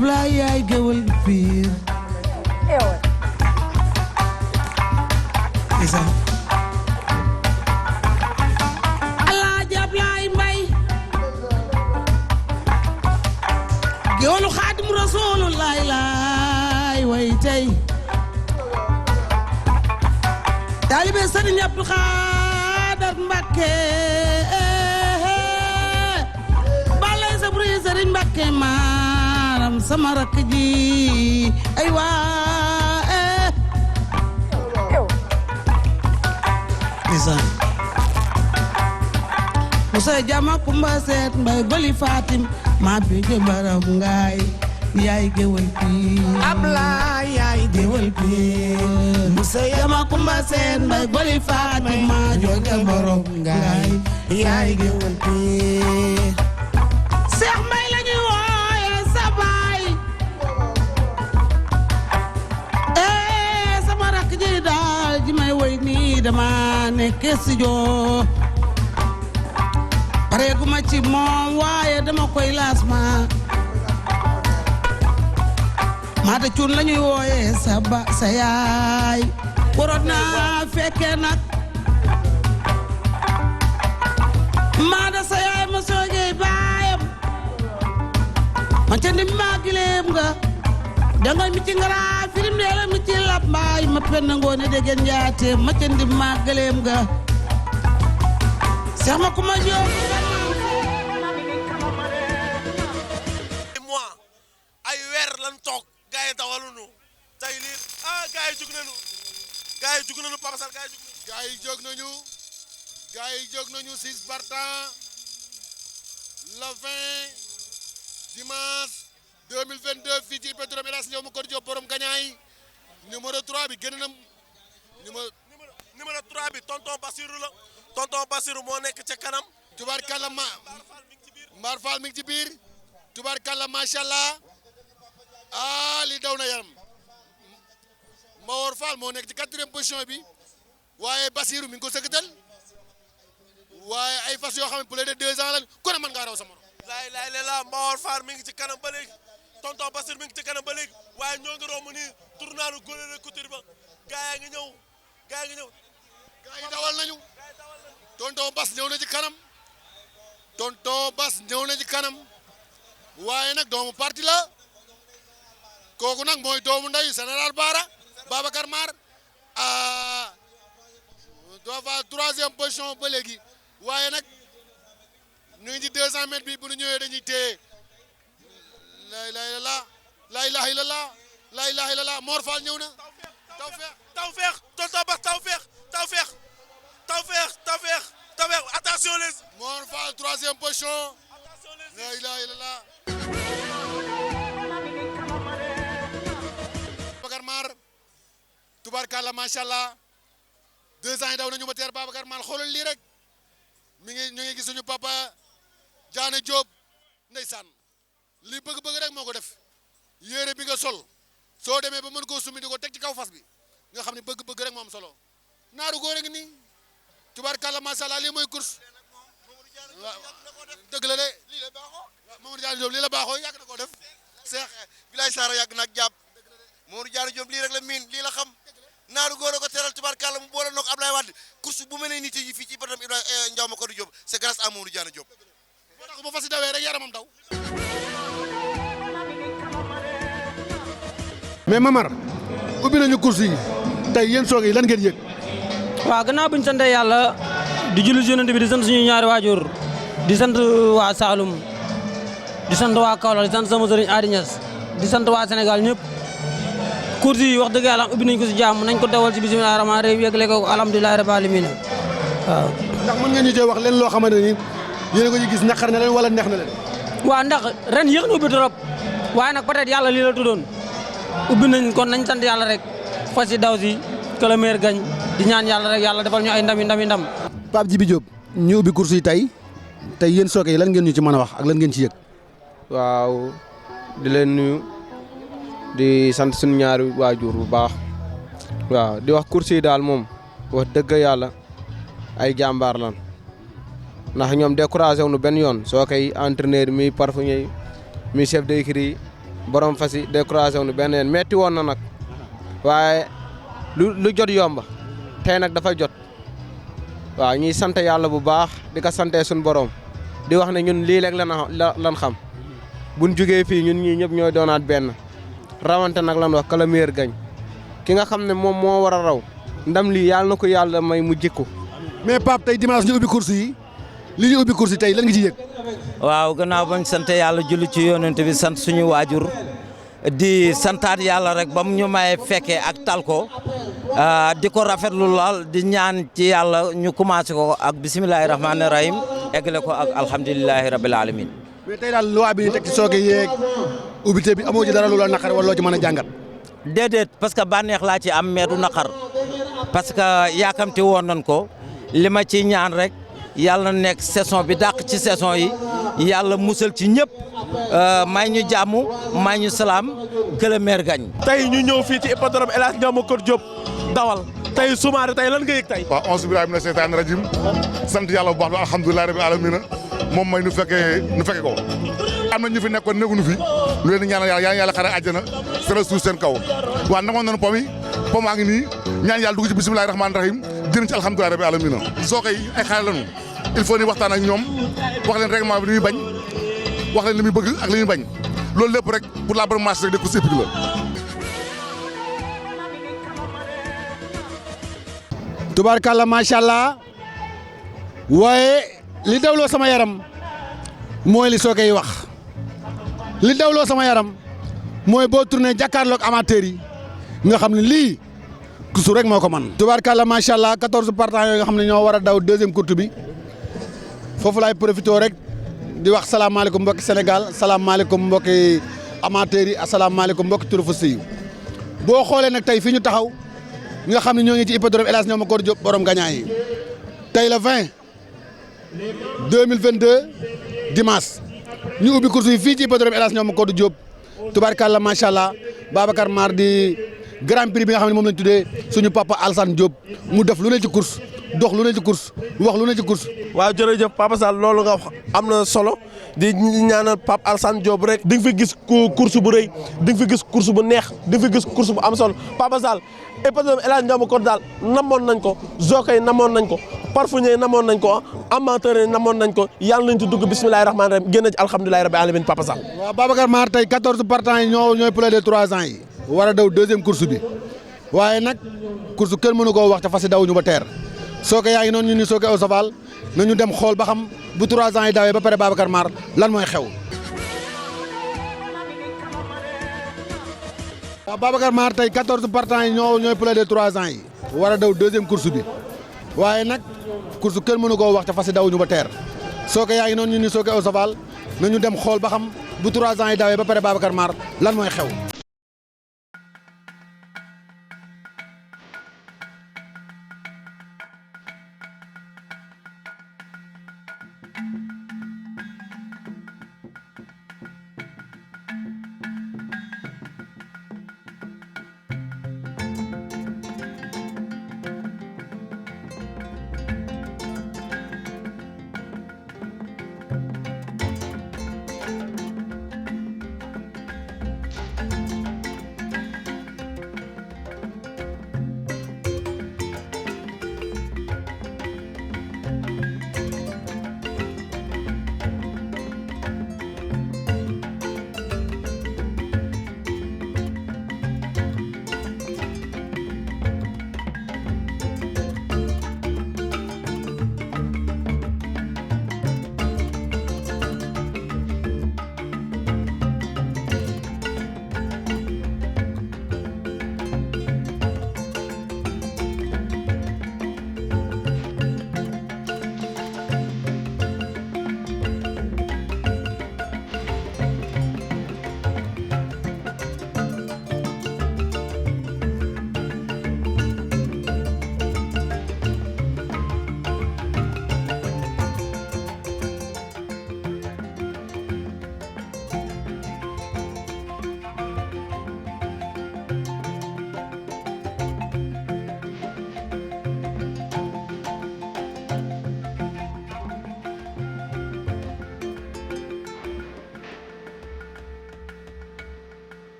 Ablaye yaay géwël piir isa Alaaji Ablaye Mbay géwëlu Xaadim Rasulullah laay way tey taalibe Sëriñ Abdu Xaadar Mbàkke balay sabri Sëriñ Mbàkke maaram sama rakk ji ay waa isa Musa Jama Kumba Seet Mbay Bali Fatim maa bege baram ngaay yaay géwël piir Ablaye yaay géwël piir Musa Jama Kumba Seet Mbay Bali Fatim maa joge borom ngaay yaay géwël piir Seex Mbay lañuy wooye sa baay sama rakk ji daal ji may woy nii dama nekk studio pareeguma ci moom waaye dama koy laas ma maata cuun lañuy wooye sa yaay waroon naa fekke nag maata sa yaay ma soogey baayam ma ca ndim maa gileem nga dangay mi ci ngara firim deela mi ci lab mbaay ma penna ngoone degen njaate ma ca ndim maa gileem nga seex ma kuma joo ay weer lan toog gars yi dawalunu tey lii gars yi jug nañu Papa Sall gars yi jug nañu gars yi jóg nañu 6 partants le 20 dimanche 2022 fii ci Hippodrome El Hadji Ndiaw Macodou Diop borom gañaay numéro 3 bi génn na numéro 3 bi tonton Bassirou moo nekk ca kanam tubaarkàlla Mbar Fall mi ngi ci biir tubaarkàlla macha allah li daw na yaram Mawor Fall moo nekk ci 4e position bi waaye Bassirou mi ngi ko sëkkatal waaye ay fas yoo xam ne plus de 2 ans lan ku ne mën ngaa raw sa morom. laay la Mawor Fall mi ngi ci kanam ba léegi tonton Bassirou mi ngi ci kanam ba léegi waaye ñoo ngi romb nii tournaanu góole la couture ba gaa yi dawal nañu tonton Bass ñëw na ci kanam tonton Bass ñëw na ci kanam waaye nag doomu parti la kooku nag mooy doomu ndeyu général Bara Babacar Mar doit fa 3e position ba léegi waaye nag ñu ngi ci 200 mètres bi bu ñu ñëwee dañuy téye la ilaha illallah Mor Fall ñëw na tawfeex tonton Bass tawfeex attention les Mor Fall 3e position la ilaha illallah Babacar Mar tubarkalla macha allah 2 ans yi daw nañu ba teer Babacar Mar xoolal lii rek ñu ngi gis suñu papa Diané Diop ndeysaan li bëgg-bëgg rek moo ko def yére bi nga sol soo demee ba mën koo sumi di ko teg ci kaw fas bi nga xam ne bëgg-bëgg rek moo am solo naaru góor a ngi nii tubaarkàlla macha allah lii mooy course waaw dëgg la de Mamadou Diané Diop lii la baaxoo yàgg na koo def Cheikh Bilay Sara yàgg nag jàpp Mamadou Diané Diop lii rek la miin lii la xam naaru góor a ko teral tubaarkàlla mu boole noog Ablaye Wade course bu mel ne nit yi fii ci Hippodrome Ibrahima Ndiaw Macodou Diop c'est grâce à Mamadou Diané Diop moo tax bu fas yi dawee rek yaramam daw mais Mamar ubbi nañu course yi tey yéen soog yi lan ngeen yëg. waaw gannaaw bi ñu sant yàlla di julli ci Yonent bi di sant suñu ñaari waajur di sant waa Saloum di sant waa Kaolack di sant sama sëriñ Adi Niass di sant waa Sénégal ñëpp course yi wax dëgg yàlla ubbi nañ ko si jàmm nañ ko dawal ci bisimilah rahmaan rahim yeggale ko alhamdulilah rabbil alamin waaw. ndax mën ngeen ñu cee wax leen loo xamante ne nii yéen a ko ci gis naqar na leen wala neex na leen. waaw ndax ren yéex na ubbi trop waaye nag peut-être yàlla lii la tuddoon ubbi nañ kon nañ sant yàlla rek fas yi daw si que le meilleur gagne di ñaan yàlla rek yàlla defal ñu ay ndam. Pape Djibi Diop ñu ubbi course yi tey yéen sooke yi lan ngeen ñu ci mën a wax ak lan ngeen ci yëg. waaw di leen nuyu di sant suñu ñaari waajur bu baax waaw di wax course yi daal moom wax dëgg yàlla ay jàmbaar lan ndax ñoom découragé wu ñu benn yoon soo koy entraîneur mi parfumé mi chef d'écurie borom fas yi découragé wu ñu benn yoon metti woon na nag waaye lu jot yomba tey nag dafa jot waaw ñuy sant yàlla bu baax di ko santee suñu borom di wax ne ñun lii rek lan xam buñ jugee fii ñun ñii ñëpp ñooy doonaat benn rawante nag lan wax que le meilleur gagne ki nga xam ne moom moo war a raw ndam lii yàlla na ko yàlla may mu jikku. mais Pape tey dimanche ñu ubbi course yi li ñu ubbi course yi tey lan nga ci yëg. waaw gannaaw bañ sant yàlla julli ci yonent bi sant suñu waajur di santaat yàlla rek ba mu ñu may fekkee ak tal ko di ko rafetlu lool di ñaan ci yàlla ñu commencé ko ak bisimilahi rahmaani rahim eggale ko ak alhamdulilahi rabil alamin mais tey daal loi bi ñu teg ci sooke yeeg ubbite bi amoo ci dara lu la naqar wala loo ci mën a jàngat. déedéet parce que bànneex laa ci am mais du naqar parce que yaakamti woon nañ ko li ma ci ñaan rek yàlla na nekk saison bi dàq ci saison yi yàlla musal ci ñëpp may ñu jàmm may ñu salaam que le maire gagne. tey ñu ñëw fii ci hippodrome El Hadj Ndiamakor Diop dawal tey Soumaré tey lan nga yëg tey. waaw onze billahi mina seytaani rajim sant yàlla bu baax ba alhamdulilah rabbil alamina moom may nu fekke ko am na ñu fi nekkoon nekkuñu fi lu leen di ñaanal yàlla yàlla xare àjjana sera suuf seen kaw waaw nangoon nañu pom a ngi nii ñaan yàlla dugg ci bisimilahi rahmaani rahim jëriñ ci alhamdulilah rabbil alamina soo koy ay xale lañu il faut ni waxtaan ak ñoom wax leen règlement bi li muy bañ wax leen li muy bëgg ak li muy bañ loolu lépp rek pour la bonne marche rek de course hippique la. tubaarkàlla macha allah waaye li dawloo sama yaram mooy li sooke yi wax li dawloo sama yaram mooy boo tourné jàkkaarloog amateur yi nga xam ne lii kusu rek moo ko man tubaarkàlla macha allah 14 partants yooyu nga xam ne ñoo war a daw deuxième course bi foofu laay profité rek di wax salaamaaleykum mbokki Sénégal salaamaaleykum mbokki amateurs yi asalaamaaleykum mbokki turfiste yi boo xoolee nag tey fi ñu taxaw nga xam ne ñoo ngi ci hippodrome El Hadj Ndiamakor Diop borom gagnant yi tey la 20 2022 dimanche ñu ubbi course yi fii ci hippodrome El Hadj Ndiamakor Diop tubaarkàlla macha allah Babacar Mar di grand prix bi nga xam ne moom lañ tuddee suñu papa Alsane Diop mu def lu ne ci course dox lu ne ci course wax lu ne ci course. waaw jërëjëf Papa Sall loolu nga wax am na solo di ñaanal Pape Alsane Diop rek di nga fi gis course bu rëy di nga fi gis course bu neex di nga fi gis course bu am solo Papa Sall hippodrome El Hadj Ndiamakor daal namoon nañ ko jockey namoon nañ ko parfumé namoon nañ ko amateur yi namoon nañ ko yàlla nañ ci dugg bismillahi rahmaani rahim génn ci alhamdulilahi rabbi alamin Papa Sall. waaw Babacar Mar tey 14 partants yi ñooy plus de 3 ans yi war a daw deuxième course bi waaye nag course kenn mënu koo wax te fas dawuñu ba teer sooke yaa ngi noonu ñu ni sooke au saval nañu dem xool ba xam bu 3 ans yi dawee ba pare Babacar Mar lan mooy xew. waaw Babacar Mar tey 14 partants yi ñooy plus de 3 ans yi war a daw deuxième course bi waaye nag course kenn mënu koo wax te fas dawuñu ba teer sooke yaa ngi noonu ñu ni sooke au saval nañu dem xool ba xam bu 3 ans yi dawee ba pare Babacar Mar lan mooy xew.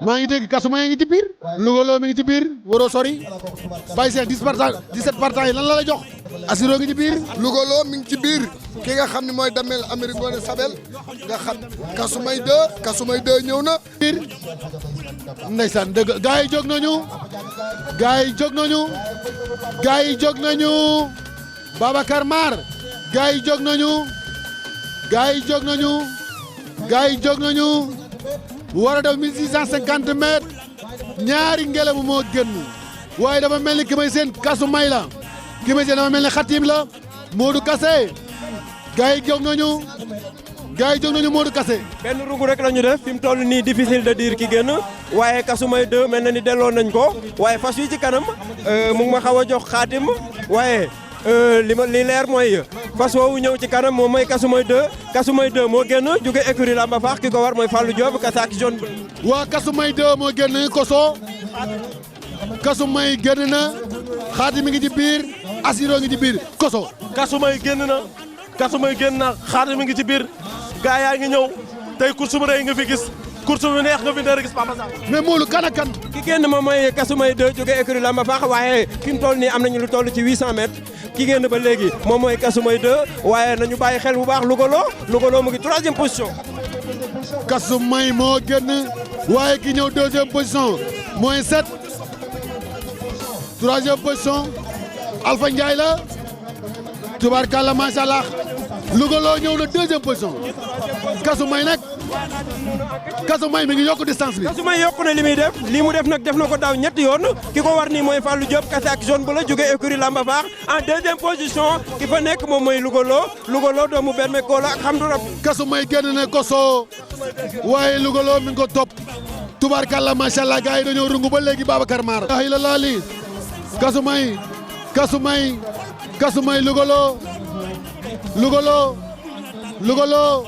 maa ngi dégg kasuma ngi ci biir Louga loo mi ngi ci biir waroo sori Baye Cheikh 17 partants yi lan la jox Assiro ngi ci biir Louga loo mi ngi ci biir ki nga xam ne mooy Damel Amérique Ngoone Sabel nga xam kasumay 2 ñëw na biir ndeysaan dëgg gaa yi jóg nañu Babacar Mar gaa yi jóg nañu war a def 1650 mètres ñaari ngelaw moo génn waaye dafa mel ni ki may seen kasu may la ki may seen dafa mel ni xatim la Modou Kassé gaa yi jóg nañu Modou Kassé. benn rugu rek la ñu def fi mu toll nii difficile de dire ki génn waaye Kasumay 2 mel na ni delloo nañ ko waaye fas yi ci kanam mu ngi ma xaw a jox xaatim waaye li leer mooy fas woowu ñëw ci kanam moom mooy Kasumay 2 moo génn jóge écurie Lamba Fax ki ko war mooy Fallou Diop kasaak jaune bi. waa Kasumay 2 moo génn koso Kasumay génn na xaatim mi ngi ci biir Assiro ngi ci biir koso. Kasumay génn na xaatim mi ngi ci biir gaa yaa ngi ñëw tey course bu rëy nga fi gis course bu neex nga fi nar a gis Papa Sall. mais Modou kan ak kan. ki génn moom mooy Kasumay 2 jóge écurie Lamba Fax waaye fi mu toll nii am nañu lu toll ci 800 mètres. ki génn ba léegi moom mooy Kasumay 2 waaye nañu bàyyi xel bu baax Louga loo mu ngi 3e position. Kasumay moo génn waaye ki ñëw 2e position mooy 7 3e position Alpha Ndiaye la tubaarkàlla macha allah Louga loo ñëw na 2e position Kasumay mi ngi yokk distance bi. Kasumay yokku na li muy def lii mu def nag def na ko daaw ñetti yoon ki ko war nii mooy Fallou Diop kase ak jaune bu la jóge écurie Lamba Fax en 2e position ki fa nekk moom mooy Louga loo doomu Berme Kola ak Hamdou Rab. Kasumay génn na koso waaye Louga loo mi ngi ko topp tubaarkàlla macha allah gars yi dañoo rungu ba léegi Babacar Mar. ay la laali Kasumay Louga loo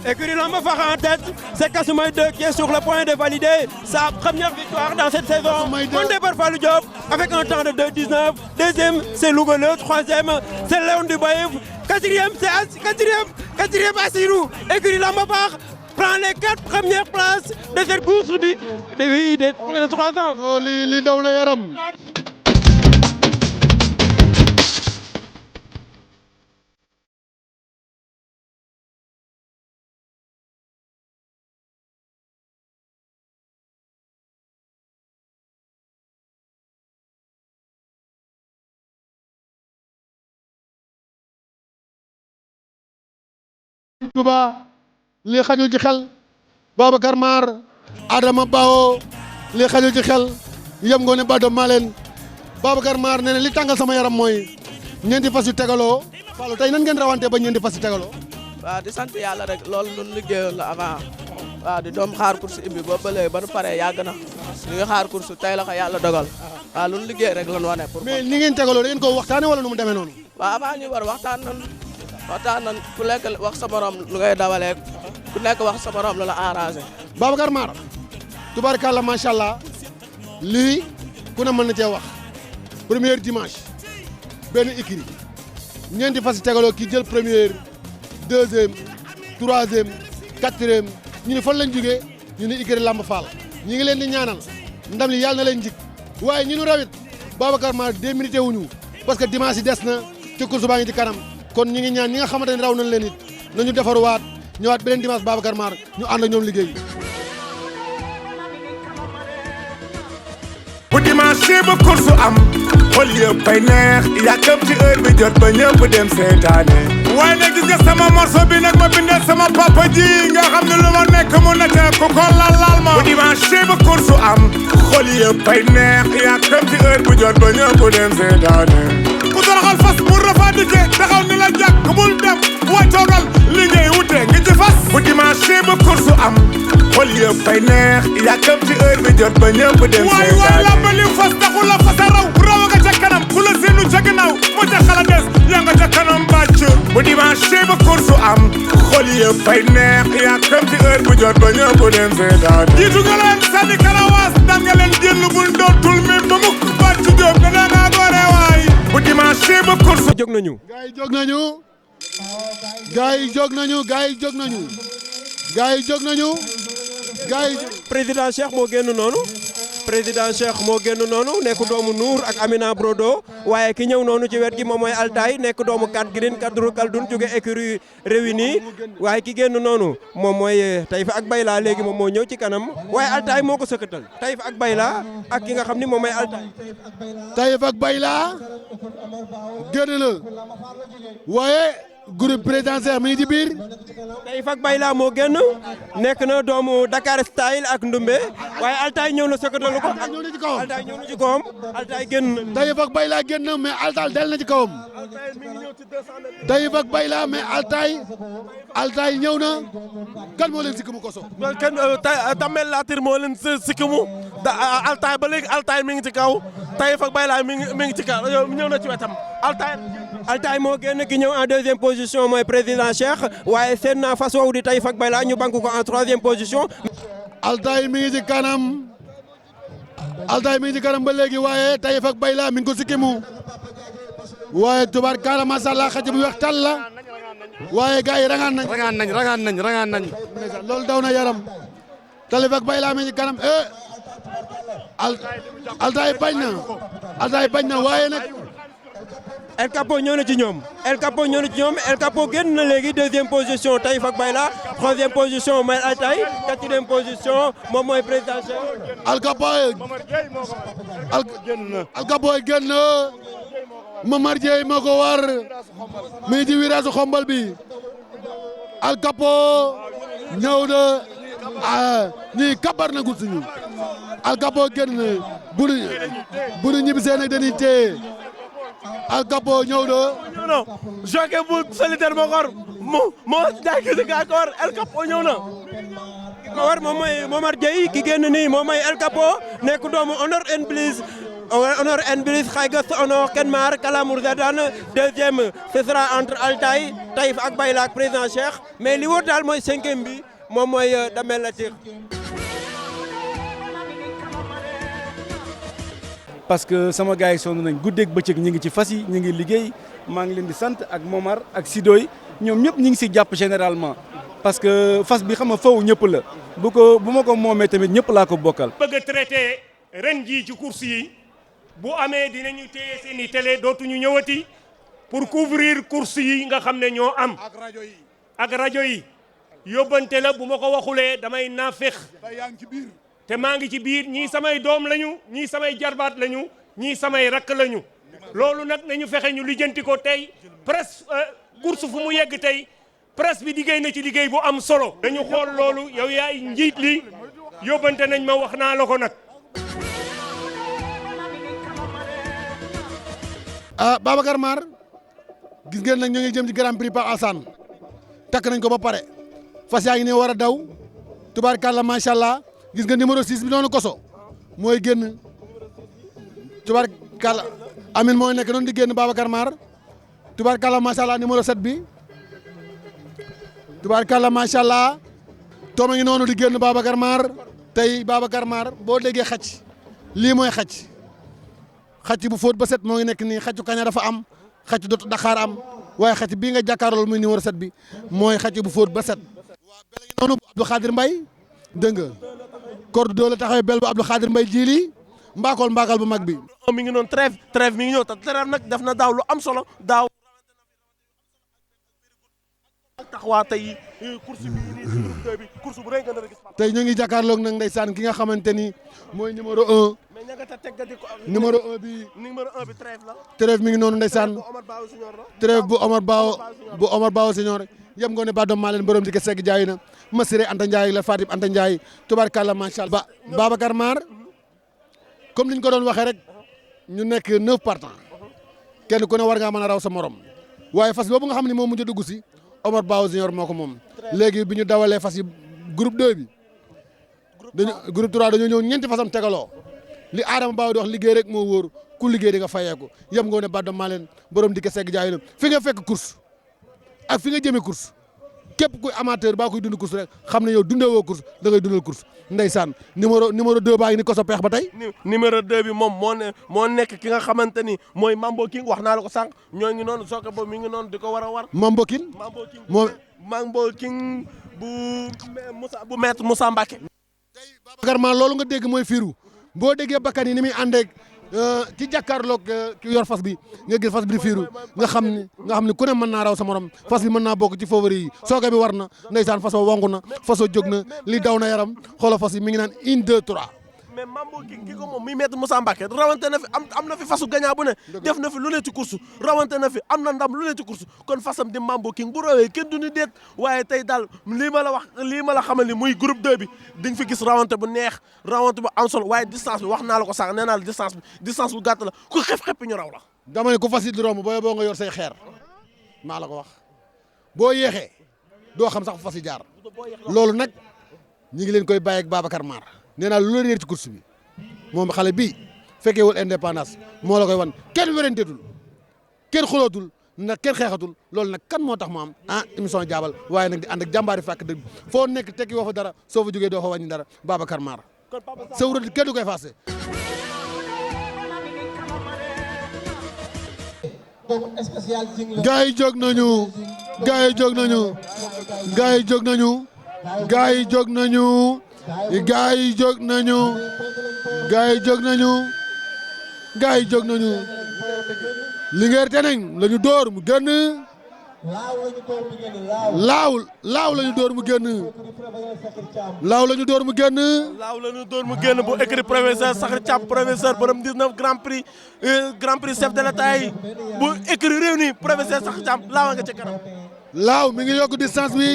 écurie Lamba Fax en tête, c'est Kasumay 2 qui est sur le point de valider sa première victoire dans cette saison. Monté par Fallou Diop avec un temps de 2,19. Deuxième, c'est Louga loo. Troisième, c'est Léon Dubaïf. Quatrième, c'est Assirou. Écurie Lamba Fax prend les 4 premières places de cette course de 3 ans. Oh, li daw na yaram. Touba li xajul ci xel Babacar Mar Adama Bao li xajul ci xel yem ngoone Bado Malen Babacar Mar nee na li tàngal sama yaram mooy ñeenti fas yu tegaloo Fallou tey nan ngeen rawante ba ñeenti fas yu tegaloo. waaw di sant yàlla rek loolu lu liggéeyoon la avant waaw di doom xaar course ibbi ba ba léegi ba nu paree yàgg na ñu ngi xaar course tey la ko yàlla dogal waaw lu liggéey rek lan wane. pour mais ni ngeen tegaloo da ngeen ko waxtaane wala nu mu demee noonu. waaw avant ñuy war waxtaan nan ku nekk wax sa morom lu ngay dawalee ku nekk wax sa morom lu la arrangé. Babacar Mar tubaarkàlla macha allah lii ku ne mën na cee wax première dimanche benn écurie ñeenti fas yi tegaloo kii jël première deuxième troisième quatrième ñu ne fan lañ jógee ñu ne écurie Lamba Fall ñi ngi leen di ñaanal ndam li yàlla na leen jik waaye ñi nu rawit Babacar Mar démérité wuñu parce que dimanche yi des na te course baa ngi ci kanam. kon ñi ngi ñaan ñi nga xamante ne raw nañ leen it nañu defaruwaat ñëwaat beneen dimanche Babacar Mar ñu ànd ak ñoom liggéey. bu dimanche ba course am xol yëpp ay neex yàkkam ci heure bi jot ba ñëpp dem seetaane waaye nag gis nga sama morceau bi nag ma bindal sama papa ji nga xam ne lu ma nekk mu na ca ku ko laal ma bu dimanche ba course am xol yëpp ay neex yàkkam ci heure bi jot ba ñëpp dem seetaane ku toroxal fas mu rafa dikke taxaw ni la jàkk bul dem wàccoogal li ngay wute ngi ci fas bu dimanche ba course am xol yëpp ay neex yàkkam ci heure bi jot ba ñëpp dem seetaane waay lambali fas taxul la fas a raw nga ca kanam ku la seenu ca ginnaaw mu ca xala des yaa nga ca kanam bàcc bu dimanche ba course am xol yëpp ay neex yàkkam ci heure bi jot ba ñëpp dem seetaane jiitu nga leen sànni karawaas daan nga leen jël bul dootul mi ba mukk bàcc jóob da dangaa gore waay bu dimanche ba course jóg nañu gaa yi jóg nañu gaa yi jóg nañu gaa yi jóg nañu gaa yi jóg nañu gars yi président Cheikh moo génn noonu président Cheikh moo génn noonu nekk doomu Nour ak Amina Brodo waaye ki ñëw noonu ci wet gi moom mooy Altay nekk doomu Kat Girin Kadru Kaldun jóge écurie Réunis waaye ki génn noonu moom mooy Taïfa ak Bayla léegi moom moo ñëw ci kanam waaye Altay moo ko sëkkatal Taïfa ak Bayla ak ki nga xam ni moom mooy Altay. Taïfa ak Bayla génn na waaye groupe présidentiel mi ngi ci biir. Taïfa ak Bayla moo génn nekk na doomu Dakar style ak Ndumbe waaye Altay ñëw na sëkkatalu ko. Altay ñëw na ci kawam Altay ñëw na ci kawam Altay génn na. Taïfa ak Bayla génn na mais Altay del na ci kawam. Taïfa ak Bayla mais Altay ñëw na kan moo leen sikkimu koso. kenn Damel Latir moo leen sikkimu Altay ba léegi Altay mi ngi ci kaw Taïfa ak Bayla mi ngi ci kaw ñëw na ci wetam Altay moo génn ki ñëw en deuxième position mooy président Cheikh waaye seen naa fas woowu di Taïfa ak Bayla ñu bank ko en troisième position. Altay mi ngi ci kanam ba léegi waaye Taïfa ak Bayla mi ngi ko sikkimu waaye tubaarkalla macha allah xaj bu weex tàll la waaye gars yi rangaan nañ. loolu daw na yaram Taïfa ak Bayla mi ngi ci kanam Altay bañ na waaye nag. El Capo ñëw na ci ñoom El Capo génn na léegi deuxième position Taïfa ak Bayla troisième position mooy Altay quatrième position moom mooy président Cheikh. El Capo génn na Mamar Dieye moo ko war mi ngi ci virage xombal bi El Capo ñëw na ñii kabar na guddi ñu El Capo génn na bu nu ñibbisee nag dañuy téye. El Capo ñëw na. jockey bu solitaire moo ko war moo jaay ki si gaa ko war El Capo ñëw na. ki ko war moom mooy Momar Dieye ki génn nii moom mooy El Capo nekk doomu Honor and Bliss xay gëstu Honor Kenmar Kalamour Zedane deuxième ce sera entre Altay Taïfa ak Bayla ak président Cheikh mais li wóor daal mooy cinquième bi moom mooy Damel Latir. parce que sama gars yi sonn nañ guddeeg bëccëg ñu ngi ci fas yi ñu ngi liggéey maa ngi leen di sant ak Momar ak Sidoy ñoom ñëpp ñu ngi si jàpp généralement parce que fas bi xam nga faw ñëpp la bu ma ko moomee tamit ñëpp laa ko bokkal. bëgg a traité ren jii ci course yi bu amee dinañu téye seen i télé dootuñu ñëwati pour couvrir course yi nga xam ne ñoo am ak rajo yi yóbbante la bu ma ko waxulee damay naafeq te maa ngi ci biir ñii samay doom lañu ñii samay jarbaat lañu ñii samay rakk lañu loolu nag nañu fexe ñu lijjanti ko tey presse course fu mu yegg tey presse bi liggéey na ci liggéey bu am solo. dañu xool loolu yow yaay njiit li yóbbante nañ ma wax naa la ko nag. Babacar Mar gis ngeen nag ñu ngi jëm ci Grand Prix Pape Alsane takk nañ ko ba pare fas yaa ngi ne war a daw tubaarkàlla macha allah. gis nga numéro 6 bi noonu koso mooy génn tubaarkàlla Amine mooy nekk noonu di génn Babacar Mar tubaarkàlla macha allah numéro 7 bi tubaarkàlla macha allah tooma ngi noonu di génn Babacar Mar tey Babacar Mar boo déggee xacc lii mooy xacc bu fóot ba set moo ngi nekk nii xaccu kaña dafa am xacc dootu Dakar am waaye xacc bii nga jàkkaarlool muy numéro 7 bi mooy xacc bu fóot ba set. noonu Abdou Khadir Mbaye dégg nga corde doo la taxawee bel bu Abdou Khadir Mbaye jiili mbaakal bu mag bi. mi ngi noonu trêve mi ngi ñëw te trêve nag def na daaw lu am solo daaw. taxawaa tey course bu rëy nga nar a gis. tey ñu ngi jàkkaarloog nag ndeysaan ki nga xamante ni mooy numéro 1. numéro 1 bi. trêve la. trêve mi ngi noonu ndeysaan trêve bu Omar Bao Senior yem nga ne ba doom maa leen borom di ko segg jaayu na Massiré Anta Ndiaye la Fatib Anta Ndiaye tubaarkàlla macha allah. Babacar Mar comme ni ñu ko doon waxee rek ñu nekk 9 partants kenn ku ne war ngaa mën a raw sa morom waaye fas boobu nga xam ne moom mujj a dugg si Omar Bao Junior moo ko moom. léegi bi ñu dawalee fas yi groupe 2 bi groupe 3 dañoo ñëw ñeenti fasam tegaloo li Adama Bao di wax liggéey rek moo wóor ku liggéey di nga fayeeku yem nga ne ba doom maa leen borom di ko segg jaayu na fi nga fekk course ak fi nga jëmee course. képp kuy amateur baa koy dund course rek xam ne yow dundee woo course da ngay dundal course ndeysaan numéro 2 baa ngi ni ko sa peex ba tey. numéro 2 bi moom moo nekk ki nga xamante ni mooy Mambo King wax naa la ko sànq ñoo ngi noonu sooke boobu mi ngi noonu di ko war a war. Mambo King Mambo King bu maître Moussa Mbacké. Babacar Mar loolu nga dégg mooy fiiru boo déggee bakkan yi ni muy àndeeg ci jàkkaarloog ki yor fas bi nga gis fas bi di fiiru nga xam ni ku ne mën naa raw sa morom fas bi mën naa bokk ci favori yi sooke bi war na ndeysaan fasoo wongu na fasoo jóg na li daw na yaram xoolal fas yi mi ngi naan 1 2 3. mais Mambo ki ko moom muy maître Moussa Mbacké rawante na fi am na fi fasu gagnant bu ne def na fi lu ne ci course rawante na fi am na ndam lu ne ci course kon fasam di Mambo King bu rawee kenn du ni déet waaye tey daal lii ma la xamal ni muy groupe 2 bi di nga fi gis rawante bu neex rawante bu am solo waaye distance bi wax naa la ko sànq nee naa la distance bu gàtt la ku xef ñu raw la. dama ne ku fas yi di romb boo nga yor say xeer maa la ko wax boo yéexee doo xam sax fu fas yi jaar loolu nag ñi ngi leen koy bàyyi ak Babacar Mar. nee naa lu la réer ci course bi moom xale bii fekkeewul indépendance moo la koy wan kenn wéranteetul kenn xulootul nag kenn xeexatul loolu nag kan moo tax mu am émission jaabal waaye nag di ànd ak jàmbaari fàkk dëgg foo nekk tekki woo fa dara soo fa jógee doo fa wàññi dara Babacar Mar sa wurati kenn du koy faase. gaa yi jóg nañu gaa yi jóg nañu gaa yi jóg nañu gaa yi jóg nañu. gaa yi jóg nañu gaa yi jóg nañu gaa yi jóg nañu Linguère Teneng la ñu dóor mu génn laaw la ñu dóor mu génn laaw la ñu dóor mu génn laaw la ñu dóor mu génn bu écrit professeur Sakhir Thiam professeur borom 19 grand prix chef de l'État yi bu écrit réew ni professeur Sakhir Thiam laaw nga ci kanam laaw mi ngi yokk distance bi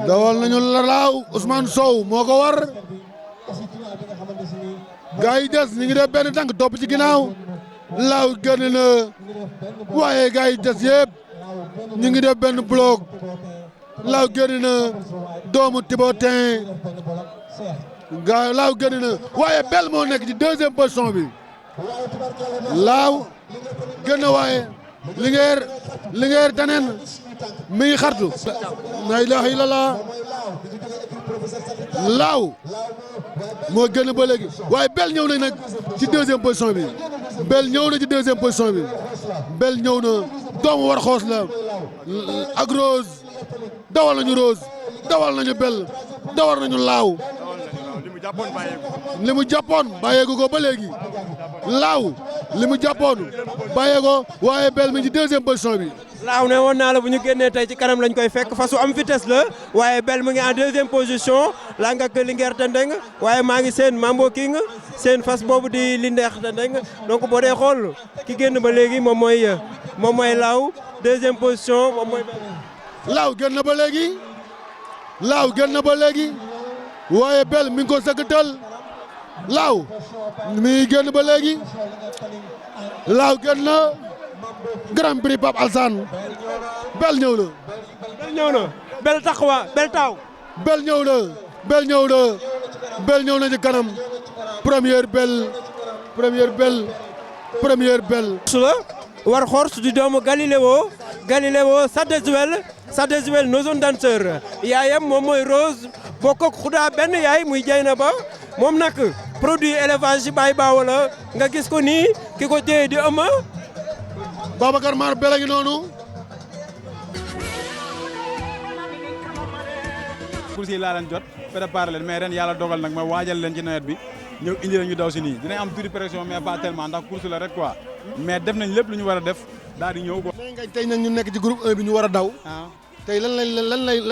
dawal nañu laaw Ousmane Sow moo ko war gars yi des ñu ngi def benn tànk topp ci ginnaaw laaw génn na waaye gars yi des yëpp ñu ngi def benn bloc laaw génn na doomu Thibaoutin gars laaw génn na waaye bel moo nekk ci 2e position bi laaw génn waaye Linguère Teneng mi ngi xartu la ilaha illallah laaw moo gën ba léegi waaye bel ñëw na nag ci 2e position bi bel ñëw na ci 2e position bi bel ñëw na doomu war xoos la ak Rose dawal nañu Rose dawal nañu bel dawal nañu laaw li mu jàppoon bàyyeegu ko ba léegi laaw li mu jàppoon bàyyeego waaye bel mi ci 2e position bi laaw ne woon naa la bu ñu génnee tey ci kanam lañ koy fekk fasu am vitesse la waaye bel mu ngi en 2e position laa nga ak Linguère Teneng waaye maa ngi seen Mambo King seen fas boobu di Linguère Teneng donc boo dee xool ki génn ba léegi moom mooy laaw 2e position moom mooy laaw génn na ba léegi laaw génn na ba léegi waaye bel mi ngi ko sëkkatal laaw mi ngi génn ba léegi laaw génn na Grand Prix Pape Alsane bel ñëw na. bel ñëw na bel taxawa bel taaw. bel ñëw na bel ñëw na bel ñëw na ci kanam première bel. su la war xors di doomu Galileo Sadezwel no zone danseur yaayam moom mooy Rose bokk ak Xuda benn yaay muy Jeynaba moom nag produit élevage ci Baye Bawo la nga gis ko nii ki ko téye di ëmma Babacar Mar bel a ngi noonu. course yi laa leen jot préparé leen mais ren yàlla dogal nag ma waajal leen ci nawet bi ñëw indi leen ñu daw si nii dinañ am tuuti pression mais pas tellement ndax course la rek quoi mais def nañ lépp lu ñu war a def daal di ñëw quoi. tey nag ñu nekk ci groupe 1 bi ñu war a daw. tey lan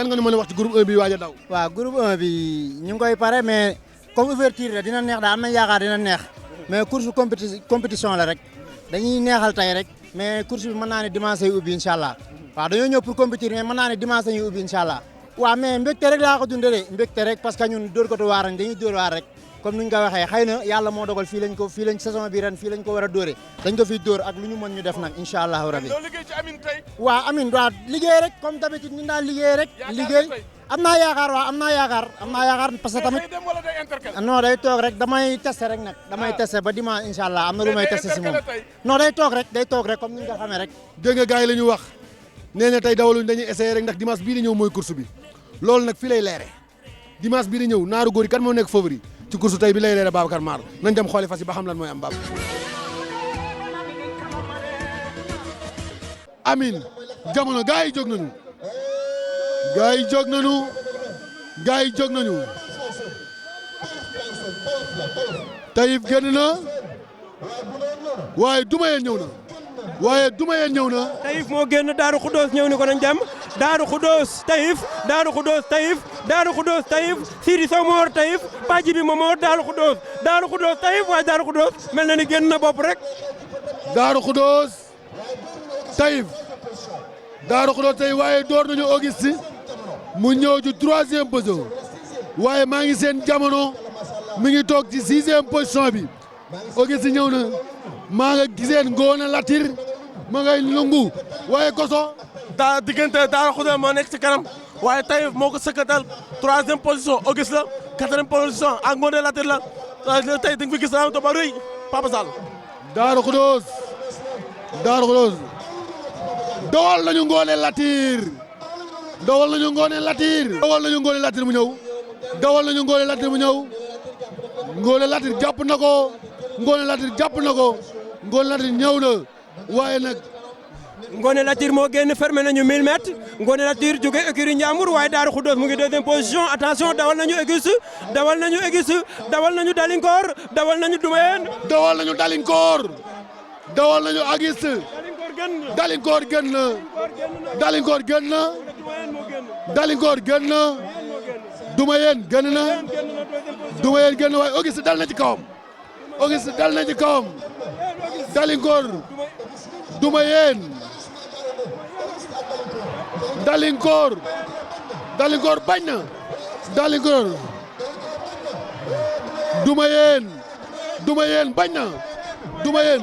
nga ñu mën a wax ci groupe 1 bi waaj a daw. waaw groupe 1 bi ñu ngi koy pare mais comme ouverture la dina neex daal am nañ yaakaar dina neex mais course compétition la rek dañuy neexal tey rek mais course bi mën naa ne dimanche yi ubbi incha allah waaw dañoo ñëw pour compétir mais mën naa ne dimanche yi ubbi incha allah. waaw mais mbégte rek laa ko dundee de mbégte rek parce que ñun dóor ko waar dañuy dóor waar rek comme ni ñu ko waxee xëy na yàlla moo dogal fii lañ saison bi ren fii lañ ko war a dóoree dañ ko fiy dóor ak lu ñu mën ñu def nag incha allahu rabi. waaw Amine waaw liggéey rek comme d'habitude ñu daan liggéey rek liggéey am naa yaakaar parce que tamit non day toog rek damay testé rek nag damay testé ba dimanche incha allah am na lu may testé si moom non day toog rek comme ni ñu ko xamee rek. dégg nga gars yi la ñu wax nee na tey dawaluñ dañuy essayé rek ndax dimanche bii di ñëw mooy course bi loolu nag fii lay leere dimanche bii di ñëw naaru góor yi kan moo nekk favori ci course tey bi lay leere Babacar Mar nañ dem xooli fas yi ba xam lan mooy am Babacar. Amine jamono gars yi jóg nañu gars yi jóg nañu Taïf génn na waaye Doumayeen ñëw na waaye Doumayeen ñëw na. Taïf moo génn Daaru Khoudoss ñëw ni ko nañ dem Daaru Khoudoss Taïf Daaru Khoudoss Taïf Daaru Khoudoss Taïf Sidi Sow moo war Taïf Badji bi moom moo war Daaru Khoudoss Taïf waaye Daaru Khoudoss mel na ni génn na bopp rek. Daaru Khoudoss Taïf waaye door nañu Auguste mu ñëw ci 3e position waaye maa ngi seen jamono mi ngi toog ci 6e position bi Auguste ñëw na maa nga giseen Ngoone Latir ma ngay lungu waaye Koso diggante Daaru Khoudoss moo nekk ci kanam waaye Taïf moo ko sëkkatal 3e position Auguste la 4e position ak Ngoone Latir la tey di nga fi gis naa ba rëy Papa Sall. Daaru Khoudoss dawal nañu Ngoone Latir mu ñëw Ngoone Latir jàpp na ko Ngoone Latir ñëw na waaye nag Ngoone Latir moo génn fermé nañu 1000 mètres Ngoone Latir jóge écurie Ndiambour waaye Daaru Khoudoss mu ngi 2e position attention dawal nañu Auguste dawal nañu Dalinkor dawal nañu Doumayeen dawal nañu Dalinkor dawal nañu Auguste Dalinkor gën na Doumayeen gën na waaye Auguste dal na ci kawam Dalinkor Doumayeen Dalinkor bañ na Doumayeen bañ na Doumayeen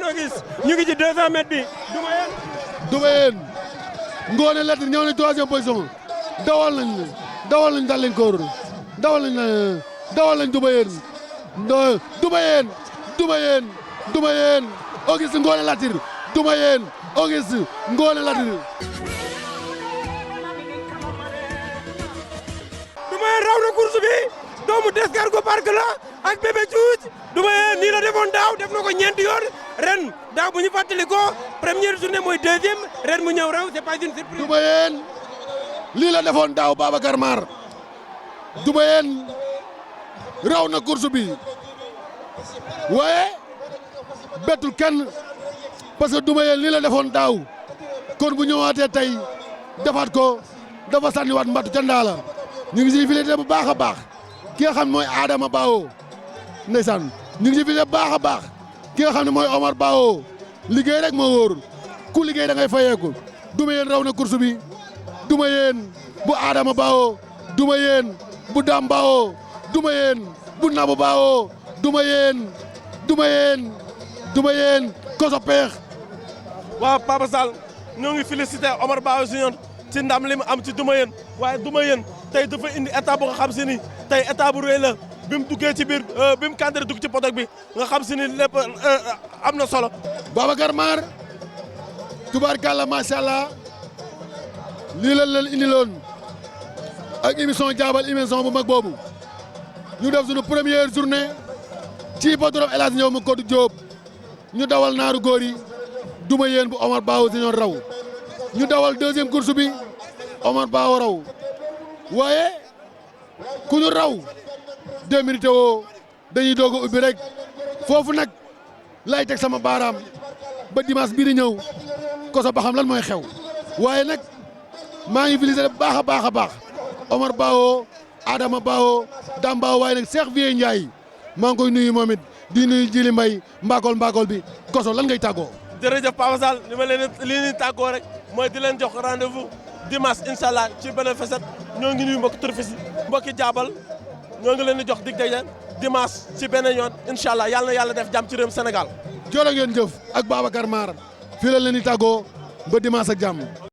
Auguste ñu ngi ci 200 mètres bi Doumayeen Ngoone Latir ñëw na 3e position dawal nañ Dalinkor dawal nañ Doumayeen Auguste Ngoone Latir Doumayeen Auguste Ngoone Latir. Doumayeen raw na course bi doomu Descargo Park la ak Bébé Diouf Doumayeen nii la defoon daaw def na ko ñeenti yoon ren daaw bu ñu fàttali ko première journée mooy 2e ren mu ñëw raw c'est pas une surprise. Doumayeen lii la defoon daaw Babacar Mar Doumayeen raw na course bi waaye bettul kenn parce que Doumayeen lii la defoon daaw kon bu ñëwaatee tey defaat ko dafa sànniwaat mbattu ca ndaa la ñu ngi siy félicité bu baax a baax ki nga xam ne mooy Adama Bao ndeysaan ñu ngi siy félicité bu baax a baax ki nga xam ne mooy Omar Bao liggéey rek moo wóor ku liggéey da ngay fayeeku Doumayeen raw na course bi Doumayeen bu Adama Bao Doumayeen bu Dame Bao Doumayeen bu Nabou Bao Doumayeen Koso Peex. waaw Papa Sall ñoo ngi félicité Omar Bao Junior ci ndam li mu am ci Doumayeen waaye Doumayeen tey dafa indi état bu nga xam si ni tey état bu rëy la bi mu duggee ci biir bi mu kàndare dugg ci potok bi nga xam si ni lépp am na solo. Babacar Mar tubaarkàlla macha allah lii la leen indiloon ak émission jaabal émission bu mag boobu ñu def suñu première journée ci hippodrome El Hadj Ndiaw mu Kodou Diop ñu dawal naaru góor yi Doumayeen bu Omar Bao Junior raw ñu dawal 2e course bi Omar Bao raw waaye ku ñu raw 2 minutes woo dañuy doog a ubbi rek foofu nag lay teg sama baaraam ba dimanche bii di ñëw Koso ba xam lan mooy xew waaye nag maa ngi félicité bu baax a baax Omar Bao Adama Bao Dame Bao waaye nag Cheikh Vieux Ndiaye maa ngi koy nuyu moom it di nuyu Jili Mbay mbaakol bi Koso lan ngay tàggoo. jërëjëf Papa Sall li ñuy tàggoo rek mooy di leen jox rendez-vous dimanche incha allah ci beneen facette ñoo ngi nuyu mbokki turfis yi mbokki jaabal ñoo ngi leen di jox dig daje dimanche ci beneen yoon incha allah yàlla na yàlla def jàmm ci réewum Sénégal. jërë ngeen jëf ak Babacar Mar fii la leen di tàggoo ba dimanche ak jàmm.